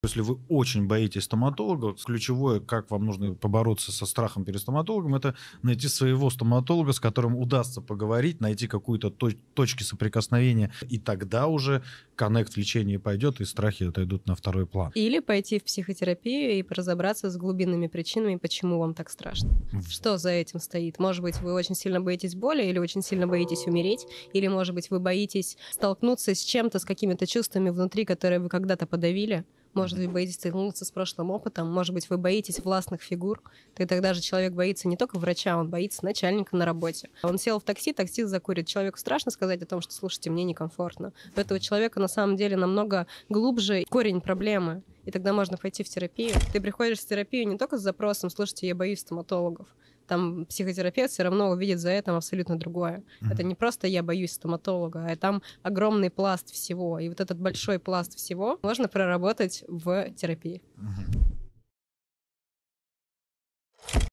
Если вы очень боитесь стоматолога, ключевое, как вам нужно побороться со страхом перед стоматологом, это найти своего стоматолога, с которым удастся поговорить, найти какую-то точки соприкосновения, и тогда уже коннект в лечении пойдет, и страхи отойдут на второй план. Или пойти в психотерапию и разобраться с глубинными причинами, почему вам так страшно. Что за этим стоит? Может быть, вы очень сильно боитесь боли, или очень сильно боитесь умереть, или, может быть, вы боитесь столкнуться с чем-то, с какими-то чувствами внутри, которые вы когда-то подавили. Может быть, боитесь столкнуться с прошлым опытом, может быть, вы боитесь властных фигур. И тогда же человек боится не только врача, он боится начальника на работе. Он сел в такси, таксист закурит. Человеку страшно сказать о том, что, слушайте, мне некомфортно. У этого человека на самом деле намного глубже корень проблемы. И тогда можно пойти в терапию. Ты приходишь в терапию не только с запросом «слушайте, я боюсь стоматологов». Там психотерапевт все равно увидит за этим абсолютно другое. Это не просто «я боюсь стоматолога», а там огромный пласт всего. И вот этот большой пласт всего можно проработать в терапии.